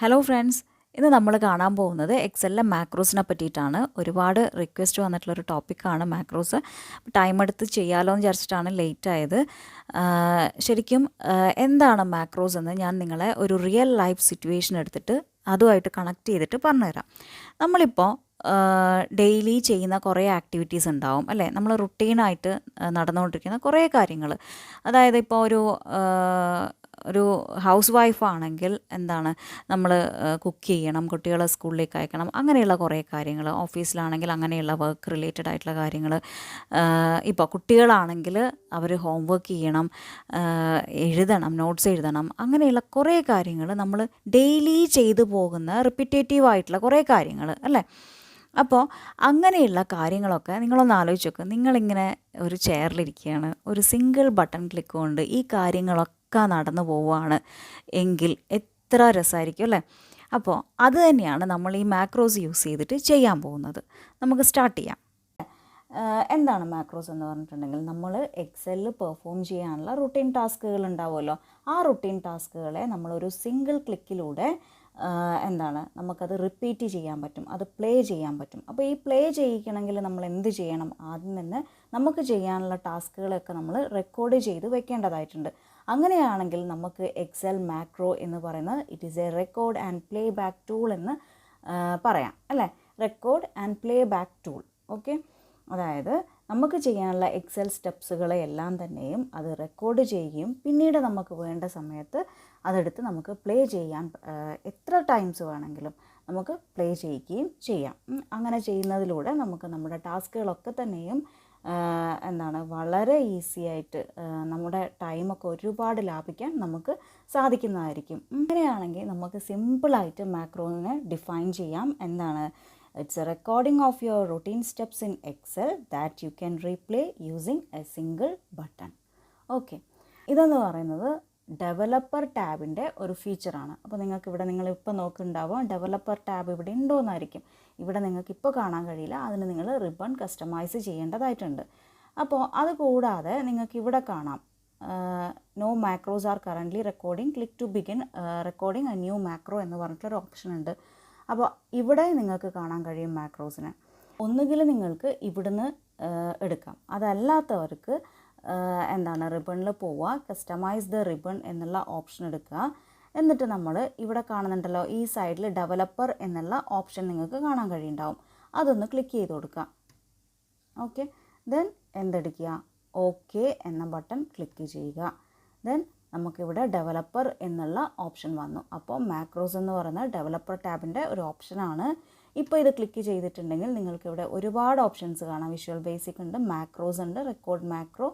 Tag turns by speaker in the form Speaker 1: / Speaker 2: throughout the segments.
Speaker 1: Hello friends, ഇന്ന് നമ്മൾ കാണാൻ പോകുന്നത് എക്സലിലെ മാക്രോസിനെ പറ്റിയിട്ടാണ്. ഒരുപാട് റിക്വസ്റ്റ് വന്നിട്ടുള്ളൊരു ടോപ്പിക്കാണ് മാക്രോസ്. ടൈം എടുത്ത് ചെയ്യാമല്ലോ എന്ന് വിചാരിച്ചിട്ടാണ് ലേറ്റ് ആയത്. ശരിക്കും എന്താണ് മാക്രോസ് എന്ന് ഞാൻ നിങ്ങളെ ഒരു റിയൽ ലൈഫ് സിറ്റുവേഷൻ എടുത്തിട്ട് അതുമായിട്ട് കണക്ട് ചെയ്തിട്ട് പറഞ്ഞുതരാം. നമ്മളിപ്പോൾ ഡെയിലി ചെയ്യുന്ന കുറേ ആക്ടിവിറ്റീസ് ഉണ്ടാവും അല്ലേ? നമ്മൾ റുട്ടീനായിട്ട് നടന്നുകൊണ്ടിരിക്കുന്ന കുറേ കാര്യങ്ങൾ. അതായത് ഇപ്പോൾ ഒരു ഹൗസ് വൈഫാണെങ്കിൽ എന്താണ്, നമ്മൾ കുക്ക് ചെയ്യണം, കുട്ടികളെ സ്കൂളിലേക്ക് അയക്കണം, അങ്ങനെയുള്ള കുറേ കാര്യങ്ങൾ. ഓഫീസിലാണെങ്കിൽ അങ്ങനെയുള്ള വർക്ക് റിലേറ്റഡ് ആയിട്ടുള്ള കാര്യങ്ങൾ. ഇപ്പോൾ കുട്ടികളാണെങ്കിൽ അവർ ഹോംവർക്ക് ചെയ്യണം, എഴുതണം, നോട്ട്സ് എഴുതണം, അങ്ങനെയുള്ള കുറേ കാര്യങ്ങൾ നമ്മൾ ഡെയിലി ചെയ്തു പോകുന്ന റിപ്പീറ്റേറ്റീവ് ആയിട്ടുള്ള കുറേ കാര്യങ്ങൾ അല്ലേ? അപ്പോൾ അങ്ങനെയുള്ള കാര്യങ്ങളൊക്കെ നിങ്ങളൊന്ന് ആലോചിച്ച് നോക്കുക. നിങ്ങളിങ്ങനെ ഒരു ചെയറിലിരിക്കുകയാണ്, ഒരു സിംഗിൾ ബട്ടൺ ക്ലിക്ക് കൊണ്ട് ഈ കാര്യങ്ങളൊക്കെ നടന്നു പോവുകയാണ് എങ്കിൽ എത്ര രസമായിരിക്കും അല്ലേ? അപ്പോൾ അത് തന്നെയാണ് നമ്മൾ ഈ മാക്രോസ് യൂസ് ചെയ്തിട്ട് ചെയ്യാൻ പോകുന്നത്. നമുക്ക് സ്റ്റാർട്ട് ചെയ്യാം. എന്താണ് മാക്രോസ് എന്ന് പറഞ്ഞിട്ടുണ്ടെങ്കിൽ, നമ്മൾ എക്സലിൽ പെർഫോം ചെയ്യാനുള്ള റുട്ടീൻ ടാസ്കുകൾ ഉണ്ടാവുമല്ലോ. ആ റുട്ടീൻ ടാസ്കുകളെ നമ്മളൊരു സിംഗിൾ ക്ലിക്കിലൂടെ നമുക്കത് റിപ്പീറ്റ് ചെയ്യാൻ പറ്റും, അത് പ്ലേ ചെയ്യാൻ പറ്റും. അപ്പോൾ ഈ പ്ലേ ചെയ്യിക്കണമെങ്കിൽ നമ്മൾ എന്ത് ചെയ്യണം? ആദ്യം തന്നെ നമുക്ക് ചെയ്യാനുള്ള ടാസ്കുകളൊക്കെ നമ്മൾ റെക്കോർഡ് ചെയ്ത് വെക്കേണ്ടതായിട്ടുണ്ട്. അങ്ങനെയാണെങ്കിൽ നമുക്ക് എക്സൽ മാക്രോ എന്ന് പറയുന്നത് it is A record and play back tool എന്ന് പറയാം അല്ലേ? Record and play back tool. Okay, അതായത് നമുക്ക് ചെയ്യാനുള്ള എക്സൽ സ്റ്റെപ്സുകളെല്ലാം തന്നെയും അത് റെക്കോർഡ് ചെയ്യുകയും പിന്നീട് നമുക്ക് വേണ്ട സമയത്ത് അതെടുത്ത് നമുക്ക് പ്ലേ ചെയ്യാൻ എത്ര ടൈംസ് വേണമെങ്കിലും നമുക്ക് പ്ലേ ചെയ്യുകയും ചെയ്യാം. അങ്ങനെ ചെയ്യുന്നതിലൂടെ നമുക്ക് നമ്മുടെ ടാസ്കുകളൊക്കെ തന്നെയും വളരെ ഈസി ആയിട്ട് നമ്മുടെ ടൈമൊക്കെ ഒരുപാട് ലാഭിക്കാൻ നമുക്ക് സാധിക്കുന്നതായിരിക്കും. അങ്ങനെയാണെങ്കിൽ നമുക്ക് സിമ്പിളായിട്ട് മാക്രോനെ ഡിഫൈൻ ചെയ്യാം. It's a recording of your routine steps in Excel that you can replay using a single button. Okay, ഇതെന്ന് പറയുന്നത് ഡെവലപ്പർ ടാബിൻ്റെ ഒരു ഫീച്ചറാണ്. അപ്പോൾ നിങ്ങളിപ്പോൾ നോക്കുന്നുണ്ടാവുക ഡെവലപ്പർ ടാബ് ഇവിടെ ഉണ്ടോയെന്നായിരിക്കും. ഇവിടെ നിങ്ങൾക്ക് ഇപ്പോൾ കാണാൻ കഴിയില്ല, അതിന് നിങ്ങൾ റിബൺ കസ്റ്റമൈസ് ചെയ്യേണ്ടതായിട്ടുണ്ട്. അപ്പോൾ അതുകൂടാതെ നിങ്ങൾക്ക് ഇവിടെ കാണാം no macros are currently recording, click to begin recording a new macro എന്ന് പറഞ്ഞിട്ടൊരു ഓപ്ഷൻ ഉണ്ട്. അപ്പോൾ ഇവിടെ നിങ്ങൾക്ക് കാണാൻ കഴിയും മാക്രോസിനെ. ഒന്നുകിൽ നിങ്ങൾക്ക് ഇവിടുന്ന് എടുക്കാം, അതല്ലാത്തവർക്ക് റിബണിൽ പോവുക, കസ്റ്റമൈസ് ദ റിബൺ എന്നുള്ള ഓപ്ഷൻ എടുക്കുക. എന്നിട്ട് നമ്മൾ ഇവിടെ കാണുന്നുണ്ടല്ലോ ഈ സൈഡിൽ ഡെവലപ്പർ എന്നുള്ള ഓപ്ഷൻ നിങ്ങൾക്ക് കാണാൻ കഴിയുണ്ടാവും, അതൊന്ന് ക്ലിക്ക് ചെയ്ത് കൊടുക്കുക. ഓക്കെ, ദെൻ എന്തെടുക്കുക, ഓക്കെ എന്ന ബട്ടൺ ക്ലിക്ക് ചെയ്യുക. ദെൻ നമുക്കിവിടെ ഡെവലപ്പർ എന്നുള്ള ഓപ്ഷൻ വന്നു. അപ്പോൾ മാക്രോസ് എന്ന് പറയുന്നത് ഡെവലപ്പർ ടാബിൻ്റെ ഒരു ഓപ്ഷനാണ്. ഇപ്പോൾ ഇത് ക്ലിക്ക് ചെയ്തിട്ടുണ്ടെങ്കിൽ നിങ്ങൾക്കിവിടെ ഒരുപാട് ഓപ്ഷൻസ് കാണാം. വിഷ്വൽ ബേസിക് ഉണ്ട്, മാക്രോസ് ഉണ്ട്, record macro,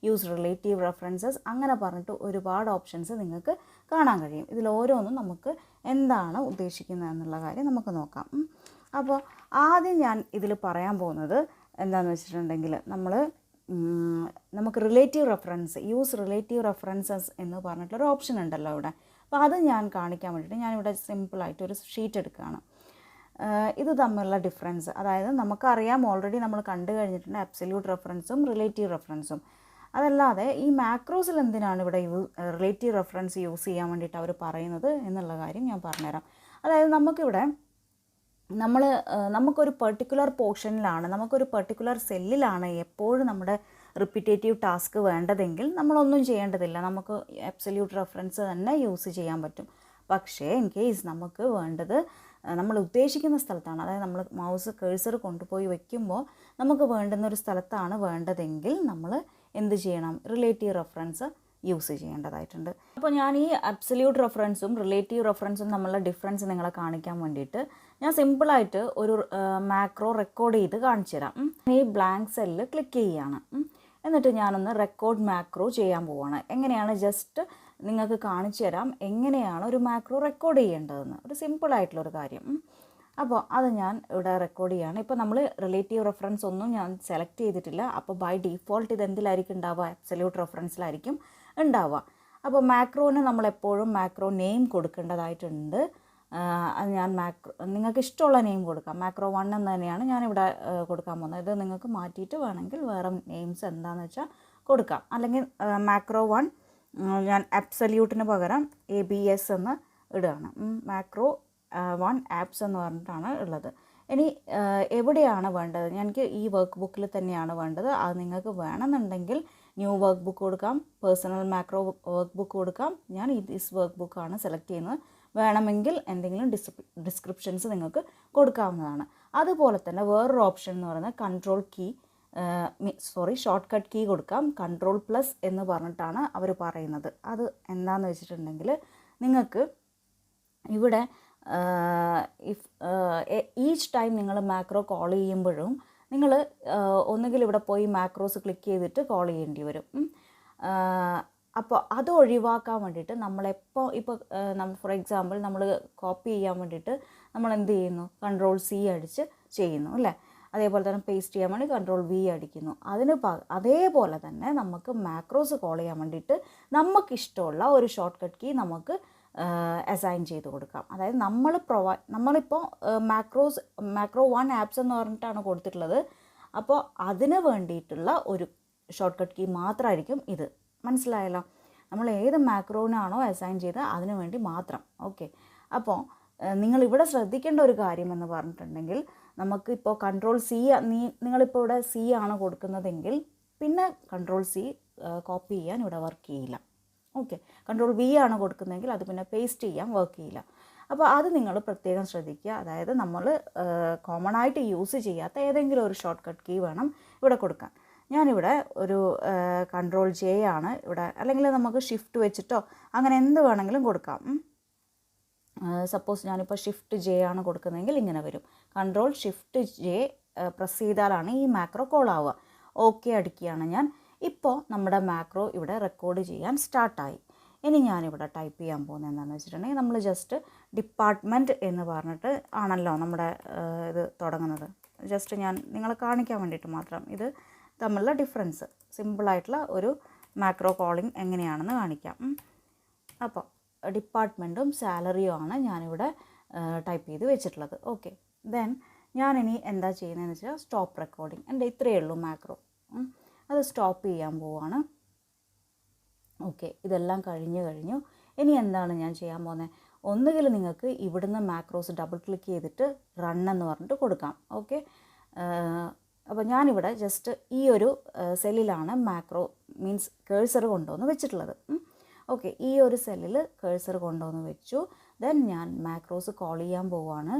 Speaker 1: use relative references, അങ്ങനെ പറഞ്ഞിട്ട് ഒരുപാട് ഓപ്ഷൻസ് നിങ്ങൾക്ക് കാണാൻ കഴിയും. ഇതിൽ ഓരോന്നും നമുക്ക് എന്താണ് ഉദ്ദേശിക്കുന്നത് എന്നുള്ള കാര്യം നമുക്ക് നോക്കാം. അപ്പോൾ ആദ്യം ഞാൻ ഇതിൽ പറയാൻ പോകുന്നത് എന്താണെന്ന് വെച്ചിട്ടുണ്ടെങ്കിൽ, നമുക്ക് relative reference, use relative references എന്ന് പറഞ്ഞിട്ടുള്ളൊരു ഓപ്ഷൻ ഉണ്ടല്ലോ ഇവിടെ. അപ്പോൾ അത് ഞാൻ കാണിക്കാൻ വേണ്ടിയിട്ട് ഞാനിവിടെ സിമ്പിളായിട്ടൊരു ഷീറ്റ് എടുക്കുകയാണ്. ഇത് തമ്മിലുള്ള ഡിഫറൻസ്, അതായത് നമുക്കറിയാം, ഓൾറെഡി നമ്മൾ കണ്ടു കഴിഞ്ഞിട്ടുണ്ട് അബ്സല്യൂട്ട് റെഫറൻസും റിലേറ്റീവ് റെഫറൻസും. അതല്ലാതെ ഈ മാക്രോസിൽ എന്തിനാണ് ഇവിടെ റിലേറ്റീവ് റെഫറൻസ് യൂസ് ചെയ്യാൻ വേണ്ടിയിട്ട് അവർ പറയുന്നത് എന്നുള്ള കാര്യം ഞാൻ പറഞ്ഞുതരാം. അതായത് നമുക്കൊരു പെർട്ടിക്കുലർ പോർഷനിലാണ്, നമുക്കൊരു പെർട്ടിക്കുലർ സെല്ലിലാണ് എപ്പോഴും നമ്മുടെ റിപ്പീറ്റേറ്റീവ് ടാസ്ക് വേണ്ടതെങ്കിൽ നമ്മളൊന്നും ചെയ്യേണ്ടതില്ല, നമുക്ക് അബ്സല്യൂട്ട് റെഫറൻസ് തന്നെ യൂസ് ചെയ്യാൻ പറ്റും. പക്ഷേ ഇൻ കേസ് നമുക്ക് വേണ്ടത് നമ്മൾ ഉദ്ദേശിക്കുന്ന സ്ഥലത്താണ്, അതായത് നമ്മൾ മൗസ് കേഴ്സർ കൊണ്ടുപോയി വയ്ക്കുമ്പോൾ നമുക്ക് വേണ്ടുന്നൊരു സ്ഥലത്താണ് വേണ്ടതെങ്കിൽ നമ്മൾ എന്ത് ചെയ്യണം, റിലേറ്റീവ് റെഫറൻസ് യൂസ് ചെയ്യേണ്ടതായിട്ടുണ്ട്. അപ്പോൾ ഞാൻ ഈ അബ്സല്യൂട്ട് റെഫറൻസും റിലേറ്റീവ് റെഫറൻസും തമ്മിലുള്ള ഡിഫറൻസ് നിങ്ങളെ കാണിക്കാൻ വേണ്ടിയിട്ട് ഞാൻ സിമ്പിളായിട്ട് ഒരു മാക്രോ റെക്കോർഡ് ചെയ്ത് കാണിച്ചു തരാം. ഈ ബ്ലാങ്ക് സെല്ല് ക്ലിക്ക് ചെയ്യുകയാണ്. എന്നിട്ട് ഞാനൊന്ന് റെക്കോർഡ് മാക്രോ ചെയ്യാൻ പോവുകയാണ്. എങ്ങനെയാണ് ജസ്റ്റ് നിങ്ങൾക്ക് കാണിച്ചു തരാം എങ്ങനെയാണ് ഒരു മാക്രോ റെക്കോർഡ് ചെയ്യേണ്ടതെന്ന്, ഒരു സിമ്പിളായിട്ടുള്ളൊരു കാര്യം. അപ്പോൾ അത് ഞാൻ ഇവിടെ റെക്കോർഡ് ചെയ്യുകയാണ്. ഇപ്പോൾ നമ്മൾ റിലേറ്റീവ് റെഫറൻസ് ഒന്നും ഞാൻ സെലക്ട് ചെയ്തിട്ടില്ല. അപ്പോൾ ബൈ ഡീഫോൾട്ട് ഇത് എന്തിലായിരിക്കും ഉണ്ടാവുക, അബ്സല്യൂട്ട് റെഫറൻസിലായിരിക്കും ഉണ്ടാവുക. അപ്പോൾ മാക്രോന് നമ്മളെപ്പോഴും മാക്രോ നെയിം കൊടുക്കേണ്ടതായിട്ടുണ്ട്. അത് ഞാൻ നിങ്ങൾക്ക് ഇഷ്ടമുള്ള നെയിം കൊടുക്കാം. മാക്രോ 1 എന്ന് തന്നെയാണ് ഞാനിവിടെ കൊടുക്കാൻ പോകുന്നത്. ഇത് നിങ്ങൾക്ക് മാറ്റിയിട്ട് വേണമെങ്കിൽ വേറെ നെയിംസ് എന്താണെന്ന് വെച്ചാൽ കൊടുക്കാം. അല്ലെങ്കിൽ മാക്രോ 1 ഞാൻ അബ്സല്യൂട്ടിന് പകരം ABS എന്ന് ഇടുകയാണ്. മാക്രോ 1 ആപ്സ് എന്ന് പറഞ്ഞിട്ടാണ് ഉള്ളത്. ഇനി എവിടെയാണ് വേണ്ടത്? എനിക്ക് ഈ വർക്ക് ബുക്കിൽ തന്നെയാണ് വേണ്ടത്. അത് നിങ്ങൾക്ക് വേണമെന്നുണ്ടെങ്കിൽ ന്യൂ വർക്ക് ബുക്ക് കൊടുക്കാം, പേഴ്സണൽ മാക്രോ വർക്ക് ബുക്ക് കൊടുക്കാം. ഞാൻ ദിസ് വർക്ക് ബുക്കാണ് സെലക്ട് ചെയ്യുന്നത്. വേണമെങ്കിൽ എന്തെങ്കിലും ഡിസ്ക്രിപ്ഷൻസ് നിങ്ങൾക്ക് കൊടുക്കാവുന്നതാണ്. അതുപോലെ തന്നെ വേറൊരു ഓപ്ഷൻ എന്ന് പറയുന്നത് ഷോർട്ട് കട്ട് കീ കൊടുക്കാം. Ctrl+ എന്ന് പറഞ്ഞിട്ടാണ് അവർ പറയുന്നത്. അത് എന്താണെന്ന് വെച്ചിട്ടുണ്ടെങ്കിൽ നിങ്ങൾക്ക് ഇവിടെ ഈച്ച് ടൈം നിങ്ങൾ മാക്രോ കോൾ ചെയ്യുമ്പോഴും നിങ്ങൾ ഒന്നുകിൽ ഇവിടെ പോയി മാക്രോസ് ക്ലിക്ക് ചെയ്തിട്ട് കോൾ ചെയ്യേണ്ടി വരും. അപ്പോൾ അത് ഒഴിവാക്കാൻ വേണ്ടിയിട്ട് നമ്മളെപ്പോൾ ഇപ്പോൾ ഫോർ എക്സാമ്പിൾ നമ്മൾ കോപ്പി ചെയ്യാൻ വേണ്ടിയിട്ട് നമ്മൾ എന്ത് ചെയ്യുന്നു? Ctrl+C അടിച്ച് ചെയ്യുന്നു അല്ലേ? അതേപോലെ തന്നെ പേസ്റ്റ് ചെയ്യാൻ വേണ്ടി Ctrl+V അടിക്കുന്നു. അതേപോലെ തന്നെ നമുക്ക് മാക്രോസ് കോൾ ചെയ്യാൻ വേണ്ടിയിട്ട് നമുക്കിഷ്ടമുള്ള ഒരു ഷോർട്ട് കട്ട് കീ നമുക്ക് അസൈൻ ചെയ്ത് കൊടുക്കാം. അതായത് നമ്മളിപ്പോൾ മാക്രോ 1 ആപ്സ് എന്ന് പറഞ്ഞിട്ടാണ് കൊടുത്തിട്ടുള്ളത്. അപ്പോൾ അതിന് വേണ്ടിയിട്ടുള്ള ഒരു ഷോർട്ട് കട്ട് കീ മാത്രമായിരിക്കും ഇത്. മനസ്സിലായല്ലോ? നമ്മൾ ഏത് മാക്രോനാണോ അസൈൻ ചെയ്തത് അതിന് വേണ്ടി മാത്രം. ഓക്കെ. അപ്പോൾ നിങ്ങളിവിടെ ശ്രദ്ധിക്കേണ്ട ഒരു കാര്യം എന്ന് പറഞ്ഞിട്ടുണ്ടെങ്കിൽ നമുക്കിപ്പോൾ Ctrl+C നിങ്ങളിപ്പോൾ ഇവിടെ C ആണ് കൊടുക്കുന്നതെങ്കിൽ പിന്നെ Ctrl+C കോപ്പി ചെയ്യാൻ ഇവിടെ വർക്ക് ചെയ്യില്ല. ഓക്കെ. Ctrl+V ആണ് കൊടുക്കുന്നതെങ്കിൽ അത് പിന്നെ പേസ്റ്റ് ചെയ്യാൻ വർക്ക് ചെയ്യില്ല. അപ്പോൾ അത് നിങ്ങൾ പ്രത്യേകം ശ്രദ്ധിക്കുക. അതായത് നമ്മൾ കോമൺ ആയിട്ട് യൂസ് ചെയ്യാത്ത ഏതെങ്കിലും ഒരു ഷോർട്ട് കട്ട് കീ വേണം ഇവിടെ കൊടുക്കാൻ. ഞാനിവിടെ ഒരു Ctrl+J ആണ് ഇവിടെ, അല്ലെങ്കിൽ നമുക്ക് ഷിഫ്റ്റ് വെച്ചിട്ടോ അങ്ങനെ എന്ത് വേണമെങ്കിലും കൊടുക്കാം. സപ്പോസ് ഞാനിപ്പോൾ Shift+J ആണ് കൊടുക്കുന്നതെങ്കിൽ ഇങ്ങനെ വരും. Ctrl+Shift+J പ്രസ് ചെയ്താലാണ് ഈ മാക്രോ കോൾ ആവുക. ഓക്കെ അടിക്കുകയാണ് ഞാൻ. ഇപ്പോൾ നമ്മുടെ മാക്രോ ഇവിടെ റെക്കോർഡ് ചെയ്യാൻ സ്റ്റാർട്ടായി. ഇനി ഞാനിവിടെ ടൈപ്പ് ചെയ്യാൻ പോകുന്നത് എന്താണെന്ന് വെച്ചിട്ടുണ്ടെങ്കിൽ നമ്മൾ ജസ്റ്റ് ഡിപ്പാർട്ട്മെൻറ്റ് എന്ന് പറഞ്ഞിട്ട് ആണല്ലോ നമ്മുടെ ഇത് തുടങ്ങുന്നത്. ജസ്റ്റ് ഞാൻ നിങ്ങളെ കാണിക്കാൻ വേണ്ടിയിട്ട് മാത്രം ഇത് തമ്മിലുള്ള ഡിഫറൻസ്, സിമ്പിളായിട്ടുള്ള ഒരു മാക്രോ കോളിംഗ് എങ്ങനെയാണെന്ന് കാണിക്കാം. അപ്പോൾ ഡിപ്പാർട്ട്മെൻറ്റും സാലറിയും ആണ് ഞാനിവിടെ ടൈപ്പ് ചെയ്ത് വെച്ചിട്ടുള്ളത്. ഓക്കെ. ദെൻ ഞാനിനി എന്താ ചെയ്യുന്നതെന്ന് വെച്ചാൽ സ്റ്റോപ്പ് റെക്കോർഡിങ്. എൻ്റെ ഇത്രയേ ഉള്ളൂ മാക്രോ. അത് സ്റ്റോപ്പ് ചെയ്യാൻ പോവുകയാണ്. ഓക്കെ. ഇതെല്ലാം കഴിഞ്ഞു. ഇനി എന്താണ് ഞാൻ ചെയ്യാൻ പോകുന്നത്? ഒന്നുകിൽ നിങ്ങൾക്ക് ഇവിടുന്ന് മാക്രോസ് ഡബിൾ ക്ലിക്ക് ചെയ്തിട്ട് റൺ എന്ന് പറഞ്ഞിട്ട് കൊടുക്കാം. ഓക്കെ. അപ്പോൾ ഞാനിവിടെ ജസ്റ്റ് ഈ ഒരു സെല്ലിലാണ് മാക്രോ മീൻസ് കേഴ്സർ കൊണ്ടുവന്ന് വെച്ചിട്ടുള്ളത്. ഓക്കെ. ഈ ഒരു സെല്ലിൽ കേഴ്സർ കൊണ്ടുവന്ന് വെച്ചു. ദെൻ ഞാൻ മാക്രോസ് കോൾ ചെയ്യാൻ പോവുകയാണ്.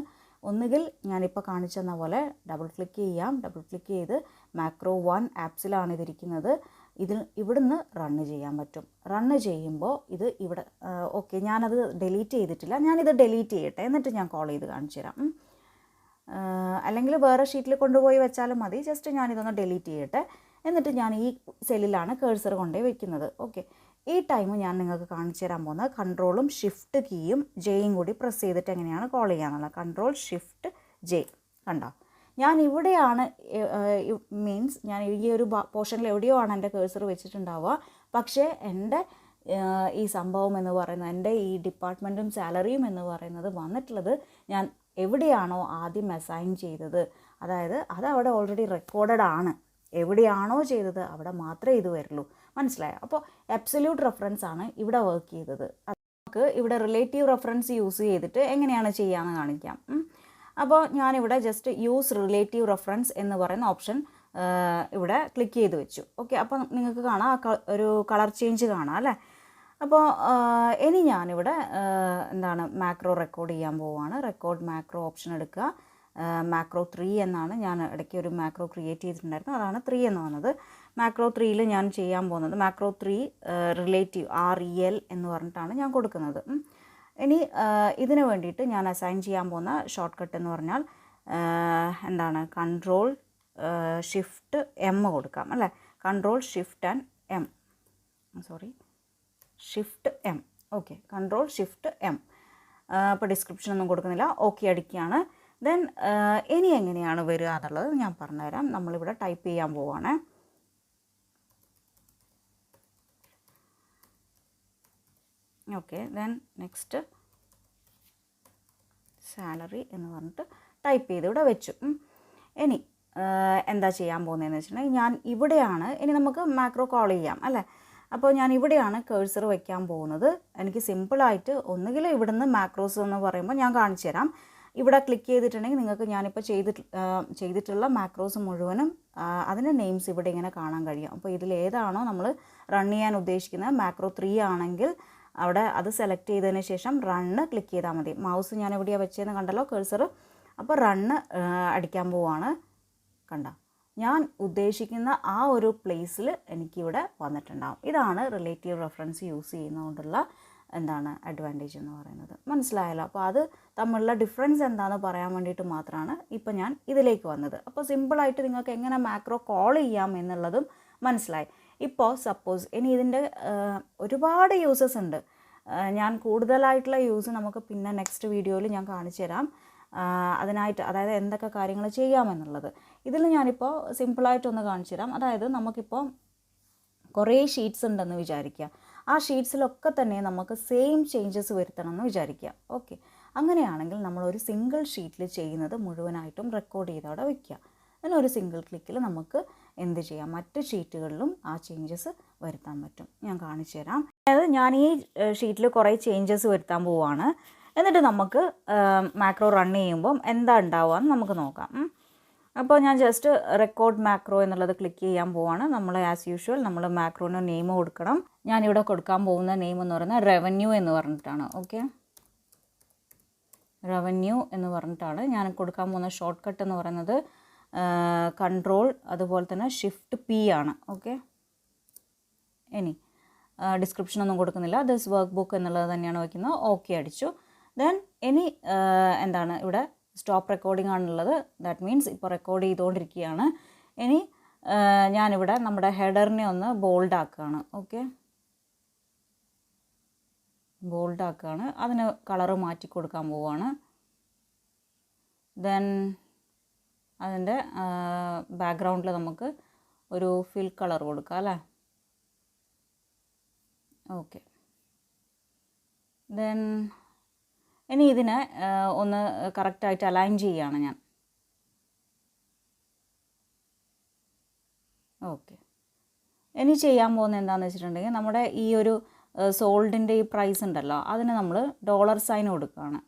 Speaker 1: ഒന്നുകിൽ ഞാനിപ്പോൾ കാണിച്ചെന്ന പോലെ ഡബിൾ ക്ലിക്ക് ചെയ്യാം. ഡബിൾ ക്ലിക്ക് ചെയ്ത് മാക്രോ 1 ആപ്സിലാണ് ഇതിരിക്കുന്നത്. ഇവിടുന്ന് റണ്ണ് ചെയ്യാൻ പറ്റും. റണ്ണ് ചെയ്യുമ്പോൾ ഇത് ഇവിടെ ഓക്കെ. ഞാനത് ഡിലീറ്റ് ചെയ്തിട്ടില്ല. ഞാനിത് ഡിലീറ്റ് ചെയ്യട്ടെ, എന്നിട്ട് ഞാൻ കോൾ ചെയ്ത് കാണിച്ചു തരാം. അല്ലെങ്കിൽ വേറെ ഷീറ്റിൽ കൊണ്ടുപോയി വെച്ചാലും മതി. ജസ്റ്റ് ഞാനിതൊന്ന് ഡിലീറ്റ് ചെയ്യട്ടെ, എന്നിട്ട് ഞാൻ ഈ സെല്ലിലാണ് കേഴ്സർ കൊണ്ടുപോയി വെക്കുന്നത്. ഓക്കെ. ഈ ടൈം ഞാൻ നിങ്ങൾക്ക് കാണിച്ചു തരാൻ പോകുന്നത് Ctrl+ഉം Shift കീയും Jയും കൂടി പ്രസ് ചെയ്തിട്ട് എങ്ങനെയാണ് കോൾ ചെയ്യാന്നുള്ളത്. Ctrl+Shift+J കണ്ടോ? ഞാൻ ഇവിടെയാണ് മീൻസ് ഞാൻ ഈ ഒരു പോർഷനിൽ എവിടെയോ ആണ് എൻ്റെ കേഴ്സർ വെച്ചിട്ടുണ്ടാവുക. പക്ഷേ എൻ്റെ ഈ സംഭവം എന്ന് പറയുന്നത്, എൻ്റെ ഈ ഡിപ്പാർട്ട്മെൻറ്റും സാലറിയും എന്ന് പറയുന്നത് വന്നിട്ടുള്ളത് ഞാൻ എവിടെയാണോ ആദ്യം അസൈൻ ചെയ്തത്, അതായത് അത് അവിടെ ഓൾറെഡി റെക്കോർഡഡ് ആണ്. എവിടെയാണോ ചെയ്തത് അവിടെ മാത്രമേ ഇത് വരുള്ളൂ. മനസ്സിലായോ? അപ്പോൾ അബ്സല്യൂട്ട് റെഫറൻസ് ആണ് ഇവിടെ വർക്ക് ചെയ്തത്. നമുക്ക് ഇവിടെ റിലേറ്റീവ് റെഫറൻസ് യൂസ് ചെയ്തിട്ട് എങ്ങനെയാണ് ചെയ്യാമെന്ന് കാണിക്കാം. അപ്പോൾ ഞാനിവിടെ ജസ്റ്റ് യൂസ് റിലേറ്റീവ് റെഫറൻസ് എന്ന് പറയുന്ന ഓപ്ഷൻ ഇവിടെ ക്ലിക്ക് ചെയ്ത് വെച്ചു. ഓക്കെ. അപ്പോൾ നിങ്ങൾക്ക് കാണാം ഒരു കളർ ചേഞ്ച് കാണാം അല്ലേ? അപ്പോൾ ഇനി ഞാനിവിടെ എന്താണ് മാക്രോ റെക്കോർഡ് ചെയ്യാൻ പോവുകയാണ്. റെക്കോർഡ് മാക്രോ ഓപ്ഷൻ എടുക്കുക. മാക്രോ 3 എന്നാണ്, ഞാൻ ഇടയ്ക്ക് ഒരു മാക്രോ ക്രിയേറ്റ് ചെയ്തിട്ടുണ്ടായിരുന്നു, അതാണ് 3 എന്ന് വന്നത്. മാക്രോ 3ൽ ഞാൻ ചെയ്യാൻ പോകുന്നത് മാക്രോ 3 റിലേറ്റീവ് REL എന്ന് പറഞ്ഞിട്ടാണ് ഞാൻ കൊടുക്കുന്നത്. ഇനി ഇതിന് വേണ്ടിയിട്ട് ഞാൻ അസൈൻ ചെയ്യാൻ പോകുന്ന ഷോർട്ട് കട്ട് എന്ന് പറഞ്ഞാൽ എന്താണ് Ctrl+Shift+M കൊടുക്കാം അല്ലേ? Ctrl+Shift+M. ഓക്കെ. Ctrl+Shift+M. അപ്പോൾ ഡിസ്ക്രിപ്ഷൻ ഒന്നും കൊടുക്കുന്നില്ല. ഓക്കെ അടിക്കുകയാണ്. ദെൻ ഇനി എങ്ങനെയാണ് വരിക എന്നുള്ളത് ഞാൻ പറഞ്ഞുതരാം. നമ്മളിവിടെ ടൈപ്പ് ചെയ്യാൻ പോവുകയാണ്. ഓക്കെ. ദെൻ നെക്സ്റ്റ് സാലറി എന്ന് പറഞ്ഞിട്ട് ടൈപ്പ് ചെയ്ത് ഇവിടെ വെച്ചു. ഇനി എന്താ ചെയ്യാൻ പോകുന്നതെന്ന് വെച്ചിട്ടുണ്ടെങ്കിൽ ഞാൻ ഇവിടെയാണ് ഇനി നമുക്ക് മാക്രോ കോൾ ചെയ്യാം അല്ലേ? അപ്പോൾ ഞാൻ ഇവിടെയാണ് കേഴ്സർ വയ്ക്കാൻ പോകുന്നത്. എനിക്ക് സിമ്പിളായിട്ട് ഒന്നുകിൽ ഇവിടുന്ന് മാക്രോസ് എന്ന് പറയുമ്പോൾ ഞാൻ കാണിച്ചു തരാം. ഇവിടെ ക്ലിക്ക് ചെയ്തിട്ടുണ്ടെങ്കിൽ നിങ്ങൾക്ക് ഞാനിപ്പോൾ ചെയ്തിട്ടുള്ള മാക്രോസ് മുഴുവനും അതിൻ്റെ നെയിംസ് ഇവിടെ ഇങ്ങനെ കാണാൻ കഴിയും. അപ്പോൾ ഇതിലേതാണോ നമ്മൾ റൺ ചെയ്യാൻ ഉദ്ദേശിക്കുന്നത്, മാക്രോ 3 ആണെങ്കിൽ അവിടെ അത് സെലക്ട് ചെയ്തതിന് ശേഷം റണ്ണ് ക്ലിക്ക് ചെയ്താൽ മതി. മൗസ് ഞാൻ എവിടെയാണ് വെച്ചതെന്ന് കണ്ടല്ലോ, കേഴ്സർ. അപ്പോൾ റണ്ണ് അടിക്കാൻ പോവാണ്. കണ്ട, ഞാൻ ഉദ്ദേശിക്കുന്ന ആ ഒരു പ്ലേസിൽ എനിക്കിവിടെ വന്നിട്ടുണ്ടാകും. ഇതാണ് റിലേറ്റീവ് റെഫറൻസ് യൂസ് ചെയ്യുന്നതുകൊണ്ടുള്ള അഡ്വാൻറ്റേജ് എന്ന് പറയുന്നത്. മനസ്സിലായല്ലോ? അപ്പോൾ അത് തമ്മിലുള്ള ഡിഫറൻസ് എന്താണെന്ന് പറയാൻ വേണ്ടിയിട്ട് മാത്രമാണ് ഇപ്പോൾ ഞാൻ ഇതിലേക്ക് വന്നത്. അപ്പോൾ സിമ്പിളായിട്ട് നിങ്ങൾക്ക് എങ്ങനെ മാക്രോ കോൾ ചെയ്യാം എന്നുള്ളതും മനസ്സിലായി. ഇപ്പോൾ സപ്പോസ് ഇനി ഇതിൻ്റെ ഒരുപാട് യൂസസ് ഉണ്ട്. ഞാൻ കൂടുതലായിട്ടുള്ള യൂസ് നമുക്ക് പിന്നെ നെക്സ്റ്റ് വീഡിയോയിൽ ഞാൻ കാണിച്ചു തരാം. അതിനായിട്ട്, അതായത് എന്തൊക്കെ കാര്യങ്ങൾ ചെയ്യാമെന്നുള്ളത്. ഇതിൽ ഞാനിപ്പോൾ സിമ്പിളായിട്ടൊന്ന് കാണിച്ചു തരാം. അതായത് നമുക്കിപ്പോൾ കുറേ ഷീറ്റ്സ് ഉണ്ടെന്ന് വിചാരിക്കുക. ആ ഷീറ്റ്സിലൊക്കെ തന്നെ നമുക്ക് സെയിം ചേഞ്ചസ് വരുത്തണം എന്ന് വിചാരിക്കുക. ഓക്കെ, അങ്ങനെയാണെങ്കിൽ നമ്മളൊരു സിംഗിൾ ഷീറ്റിൽ ചെയ്യുന്നത് മുഴുവനായിട്ടും റെക്കോർഡ് ചെയ്ത് അവിടെ വയ്ക്കുക. അങ്ങനെ ഒരു സിംഗിൾ ക്ലിക്കിൽ നമുക്ക് എന്ത് ചെയ്യാം, മറ്റ് ഷീറ്റുകളിലും ആ ചേഞ്ചസ് വരുത്താൻ പറ്റും. ഞാൻ കാണിച്ചു തരാം. അതായത് ഞാൻ ഈ ഷീറ്റിൽ കുറേ ചേഞ്ചസ് വരുത്താൻ പോവുകയാണ്. എന്നിട്ട് നമുക്ക് മാക്രോ റൺ ചെയ്യുമ്പം എന്താ ഉണ്ടാവുക എന്ന് നമുക്ക് നോക്കാം. അപ്പോൾ ഞാൻ ജസ്റ്റ് റെക്കോർഡ് മാക്രോ എന്നുള്ളത് ക്ലിക്ക് ചെയ്യാൻ പോവാണ്. നമ്മൾ ആസ് യൂഷ്വൽ നമ്മൾ മാക്രോന് നെയിം കൊടുക്കണം. ഞാനിവിടെ കൊടുക്കാൻ പോകുന്ന നെയിം എന്ന് പറയുന്നത് റവന്യൂ എന്ന് പറഞ്ഞിട്ടാണ്. ഓക്കെ, റവന്യൂ എന്ന് പറഞ്ഞിട്ടാണ് ഞാൻ കൊടുക്കാൻ പോകുന്ന ഷോർട്ട് കട്ട് എന്ന് പറയുന്നത്. കൺട്രോൾ അതുപോലെ തന്നെ ഷിഫ്റ്റ് P ആണ്. ഓക്കെ, ഇനി ഡിസ്ക്രിപ്ഷനൊന്നും കൊടുക്കുന്നില്ല. ദിസ് വർക്ക് ബുക്ക് എന്നുള്ളത് തന്നെയാണ് വയ്ക്കുന്നത്. ഓക്കെ അടിച്ചു. ദെൻ ഇനി ഇവിടെ സ്റ്റോപ്പ് റെക്കോർഡിംഗ് ആണുള്ളത്. ദാറ്റ് മീൻസ് ഇപ്പോൾ റെക്കോർഡ് ചെയ്തുകൊണ്ടിരിക്കുകയാണ്. ഇനി ഞാനിവിടെ നമ്മുടെ ഹെഡറിനെ ഒന്ന് ബോൾഡ് ആക്കുകയാണ്. ഓക്കെ, ബോൾഡ് ആക്കുകയാണ്. അതിന് കളറ് മാറ്റി കൊടുക്കാൻ പോവുകയാണ്. ദെൻ അതിൻ്റെ ബാക്ക്ഗ്രൗണ്ടിൽ നമുക്ക് ഒരു ഫിൽ കളർ കൊടുക്കാം അല്ലേ. ഓക്കെ, ദെൻ ഇനി ഇതിനെ ഒന്ന് കറക്റ്റായിട്ട് അലൈൻ ചെയ്യുകയാണ് ഞാൻ. ഓക്കെ, ഇനി ചെയ്യാൻ പോകുന്നത് എന്താണെന്ന് വെച്ചിട്ടുണ്ടെങ്കിൽ നമ്മുടെ ഈ ഒരു സോൾഡിൻ്റെ ഈ പ്രൈസ് ഉണ്ടല്ലോ, അതിന് നമ്മൾ $സൈൻ കൊടുക്കുകയാണ്.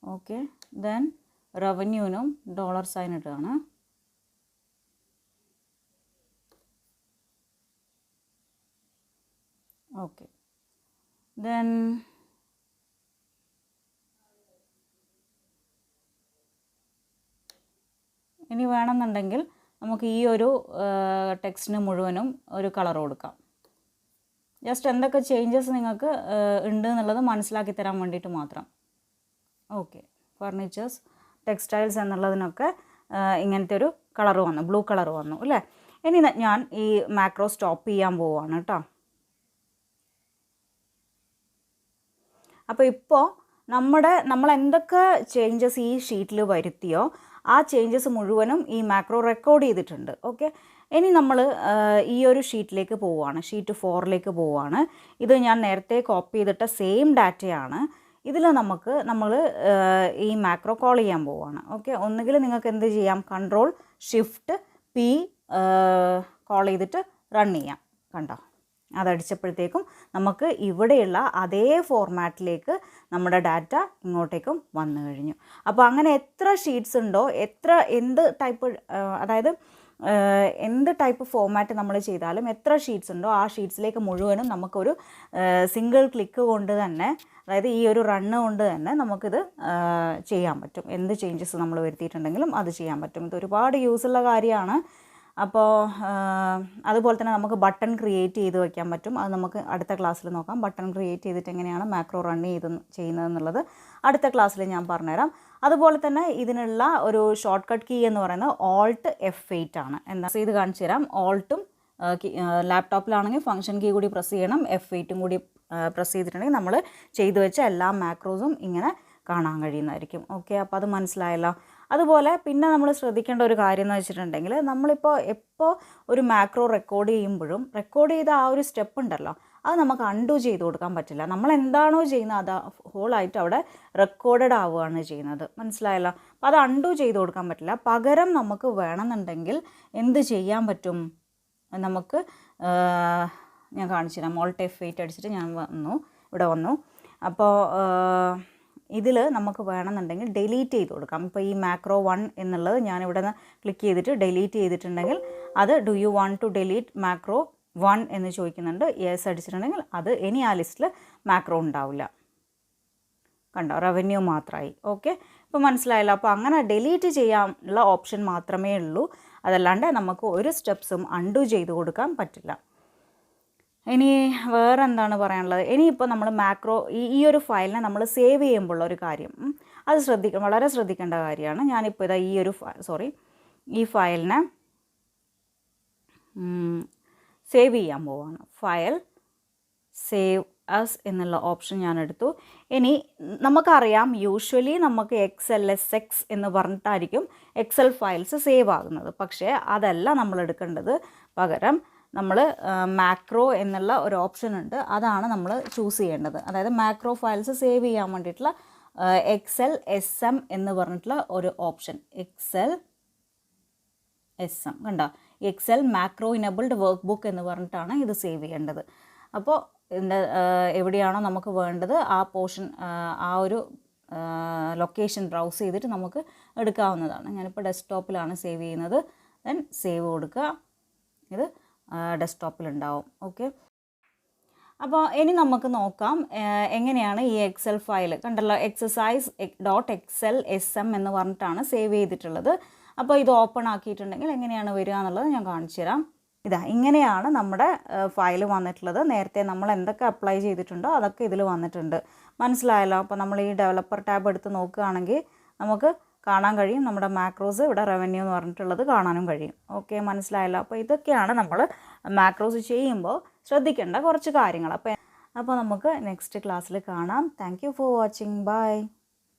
Speaker 1: ഓക്കെ, ദെൻ റവന്യൂവിനും $സൈൻ ഇടുകയാണ്. ഓക്കെ, ദെൻ ഇനി വേണമെന്നുണ്ടെങ്കിൽ നമുക്ക് ഈ ഒരു ടെക്സ്റ്റിന് മുഴുവനും ഒരു കളർ കൊടുക്കാം. ജസ്റ്റ് എന്തൊക്കെ ചേഞ്ചസ് നിങ്ങൾക്ക് ഉണ്ട് എന്നുള്ളത് മനസ്സിലാക്കി തരാൻ വേണ്ടിയിട്ട് മാത്രം. ഓക്കെ, ഫർണിച്ചേഴ്സ് ടെക്സ്റ്റൈൽസ് എന്നുള്ളതിനൊക്കെ ഇങ്ങനത്തെ ഒരു കളർ വന്നു, ബ്ലൂ കളർ വന്നു അല്ലേ. ഇനി ഞാൻ ഈ മാക്രോ സ്റ്റോപ്പ് ചെയ്യാൻ പോവുകയാണ് കേട്ടോ. അപ്പോൾ ഇപ്പോൾ നമ്മൾ എന്തൊക്കെ ചേഞ്ചസ് ഈ ഷീറ്റിൽ വരുത്തിയോ ആ ചേഞ്ചസ് മുഴുവനും ഈ മാക്രോ റെക്കോർഡ് ചെയ്തിട്ടുണ്ട്. ഓക്കെ, ഇനി നമ്മൾ ഈ ഒരു ഷീറ്റിലേക്ക് പോവുകയാണ്, ഷീറ്റ് 4ലേക്ക് പോവുകയാണ്. ഇത് ഞാൻ നേരത്തെ കോപ്പി ചെയ്തിട്ട സെയിം ഡാറ്റയാണ്. ഇതിൽ നമ്മൾ ഈ മാക്രോ കോൾ ചെയ്യാൻ പോവുകയാണ്. ഓക്കെ, ഒന്നുകിൽ നിങ്ങൾക്ക് എന്ത് ചെയ്യാം, കൺട്രോൾ ഷിഫ്റ്റ് P കോൾ ചെയ്തിട്ട് റൺ ചെയ്യാം. കണ്ടോ, അതടിച്ചപ്പോഴത്തേക്കും നമുക്ക് ഇവിടെയുള്ള അതേ ഫോർമാറ്റിലേക്ക് നമ്മുടെ ഡാറ്റ ഇങ്ങോട്ടേക്കും വന്നു കഴിഞ്ഞു. അപ്പോൾ അങ്ങനെ എത്ര ഷീറ്റ്സ് ഉണ്ടോ, എന്ത് ടൈപ്പ് ഫോർമാറ്റ് നമ്മൾ ചെയ്താലും എത്ര ഷീറ്റ്സ് ഉണ്ടോ ആ ഷീറ്റ്സിലേക്ക് മുഴുവനും നമുക്കൊരു സിംഗിൾ ക്ലിക്ക് കൊണ്ട് തന്നെ, അതായത് ഈ ഒരു റണ്ണ് കൊണ്ട് തന്നെ നമുക്കിത് ചെയ്യാൻ പറ്റും. എന്ത് ചേഞ്ചസ് നമ്മൾ വരുത്തിയിട്ടുണ്ടെങ്കിലും അത് ചെയ്യാൻ പറ്റും. ഇത് ഒരുപാട് യൂസുള്ള കാര്യമാണ്. അപ്പോൾ അതുപോലെ തന്നെ നമുക്ക് ബട്ടൺ ക്രിയേറ്റ് ചെയ്ത് വയ്ക്കാൻ പറ്റും. അത് നമുക്ക് അടുത്ത ക്ലാസ്സിൽ നോക്കാം. ബട്ടൺ ക്രിയേറ്റ് ചെയ്തിട്ട് എങ്ങനെയാണ് മാക്രോ റൺ ചെയ്യുന്നതെന്നുള്ളത് അടുത്ത ക്ലാസ്സിൽ ഞാൻ പറഞ്ഞുതരാം. അതുപോലെ തന്നെ ഇതിനുള്ള ഒരു ഷോർട്ട് കട്ട് കീ എന്ന് പറയുന്നത് Alt F8 ആണ്. എന്താ ഇത് കാണിച്ചു തരാം. ഓൾട്ടും ലാപ്ടോപ്പിലാണെങ്കിൽ ഫംഗ്ഷൻ കീ കൂടി പ്രസ് ചെയ്യണം, F8ഉം കൂടി പ്രസ് ചെയ്തിട്ടുണ്ടെങ്കിൽ നമ്മൾ ചെയ്തു വെച്ച എല്ലാ മാക്രോസും ഇങ്ങനെ കാണാൻ കഴിയുന്നതായിരിക്കും. ഓക്കെ, അപ്പോൾ അത് മനസ്സിലായല്ലോ. അതുപോലെ പിന്നെ നമ്മൾ ശ്രദ്ധിക്കേണ്ട ഒരു കാര്യം എന്ന് വെച്ചിട്ടുണ്ടെങ്കിൽ, നമ്മളിപ്പോൾ എപ്പോൾ ഒരു മാക്രോ റെക്കോർഡ് ചെയ്യുമ്പോഴും റെക്കോർഡ് ചെയ്ത ആ ഒരു സ്റ്റെപ്പ് ഉണ്ടല്ലോ, അത് നമുക്ക് അൺഡു ചെയ്ത് കൊടുക്കാൻ പറ്റില്ല. നമ്മൾ എന്താണോ ചെയ്യുന്നത് അത് ഹോളായിട്ട് അവിടെ റെക്കോർഡഡ് ആവുകയാണ് ചെയ്യുന്നത്. മനസ്സിലായല്ലോ? അപ്പോൾ അത് അൺഡു ചെയ്ത് കൊടുക്കാൻ പറ്റില്ല. പകരം നമുക്ക് വേണമെന്നുണ്ടെങ്കിൽ എന്ത് ചെയ്യാൻ പറ്റും? നമുക്ക് ഞാൻ കാണിച്ചു തരാം. Alt F8 അടിച്ചിട്ട് ഞാൻ ഇവിടെ വന്നു. അപ്പോൾ ഇതിൽ നമുക്ക് വേണമെന്നുണ്ടെങ്കിൽ ഡിലീറ്റ് ചെയ്ത് കൊടുക്കാം. ഇപ്പോൾ ഈ മാക്രോ 1 എന്നുള്ളത് ഞാനിവിടെ നിന്ന് ക്ലിക്ക് ചെയ്തിട്ട് ഡിലീറ്റ് ചെയ്തിട്ടുണ്ടെങ്കിൽ അത് do you want to delete macro 1 എന്ന് ചോദിക്കുന്നുണ്ട്. യെസ് അടിച്ചിട്ടുണ്ടെങ്കിൽ അത് ഇനി ആ ലിസ്റ്റിൽ മാക്രോ ഉണ്ടാവില്ല. കണ്ടോ? റവന്യൂ മാത്രമായി. ഓക്കെ, ഇപ്പോൾ മനസ്സിലായല്ലോ? അപ്പോൾ അങ്ങനെ ഡിലീറ്റ് ചെയ്യാനുള്ള ഓപ്ഷൻ മാത്രമേ ഉള്ളൂ. അതല്ലാണ്ട് നമുക്ക് ഒരു സ്റ്റെപ്സും അൺഡു ചെയ്ത് കൊടുക്കാൻ പറ്റില്ല. ഇനി വേറെ എന്താണ് പറയാനുള്ളത്? ഇനിയിപ്പോൾ നമ്മൾ മാക്രോ ഈ ഒരു ഫയലിനെ നമ്മൾ സേവ് ചെയ്യുമ്പോൾ ഒരു കാര്യം അത് വളരെ ശ്രദ്ധിക്കേണ്ട കാര്യമാണ്. ഞാനിപ്പോൾ ഇതാ ഈ ഫയലിനെ സേവ് ചെയ്യാൻ പോവാണ്. ഫയൽ സേവ് ആസ് എന്നുള്ള ഓപ്ഷൻ ഞാൻ എടുത്തു. ഇനി നമുക്കറിയാം യൂഷ്വലി നമുക്ക് XLSX എന്ന് പറഞ്ഞിട്ടായിരിക്കും എക്സൽ ഫയൽസ് സേവ് ആകുന്നത്. പക്ഷേ അതല്ല നമ്മൾ എടുക്കേണ്ടത്. പകരം നമ്മൾ മാക്രോ എന്നുള്ള ഒരു ഓപ്ഷൻ ഉണ്ട്, അതാണ് നമ്മൾ ചൂസ് ചെയ്യേണ്ടത്. അതായത് മാക്രോ ഫയൽസ് സേവ് ചെയ്യാൻ വേണ്ടിയിട്ടുള്ള XLSM എന്ന് പറഞ്ഞിട്ടുള്ള ഒരു ഓപ്ഷൻ. XLSM കണ്ടോ? എക്സൽ മാക്രോ ഇനബിൾഡ് വർക്ക് ബുക്ക് എന്ന് പറഞ്ഞിട്ടാണ് ഇത് സേവ് ചെയ്യേണ്ടത്. അപ്പോൾ എവിടെയാണോ നമുക്ക് വേണ്ടത് ആ പോർഷൻ ആ ഒരു ലൊക്കേഷൻ ബ്രൗസ് ചെയ്തിട്ട് നമുക്ക് എടുക്കാവുന്നതാണ്. ഞാനിപ്പോൾ ഡെസ്ക്ടോപ്പിലാണ് സേവ് ചെയ്യുന്നത്. ദെൻ സേവ് കൊടുക്കുക. ഇത് ഡെസ്ക്ടോപ്പിലുണ്ടാവും. ഓക്കെ, അപ്പോൾ ഇനി നമുക്ക് നോക്കാം എങ്ങനെയാണ് ഈ എക്സൽ ഫയൽ കണ്ടല്ലോ. exercise.xlsm എന്ന് പറഞ്ഞിട്ടാണ് സേവ് ചെയ്തിട്ടുള്ളത്. അപ്പോൾ ഇത് ഓപ്പൺ ആക്കിയിട്ടുണ്ടെങ്കിൽ എങ്ങനെയാണ് വരിക എന്നുള്ളത് ഞാൻ കാണിച്ചു തരാം. ഇങ്ങനെയാണ് നമ്മുടെ ഫയൽ വന്നിട്ടുള്ളത്. നേരത്തെ നമ്മൾ എന്തൊക്കെ അപ്ലൈ ചെയ്തിട്ടുണ്ടോ അതൊക്കെ ഇതിൽ വന്നിട്ടുണ്ട്. മനസ്സിലായല്ലോ? അപ്പോൾ നമ്മൾ ഈ ഡെവലപ്പർ ടാബ് എടുത്ത് നോക്കുകയാണെങ്കിൽ നമുക്ക് കാണാൻ കഴിയും. നമ്മുടെ മാക്രോസ് ഇവിടെ റവന്യൂ എന്ന് പറഞ്ഞിട്ടുള്ളത് കാണാനും കഴിയും. ഓക്കെ, മനസ്സിലായല്ലോ? അപ്പോൾ ഇതൊക്കെയാണ് നമ്മൾ മാക്രോസ് ചെയ്യുമ്പോൾ ശ്രദ്ധിക്കേണ്ട കുറച്ച് കാര്യങ്ങൾ. അപ്പോൾ നമുക്ക് നെക്സ്റ്റ് ക്ലാസ്സിൽ കാണാം. Thank you for watching. By.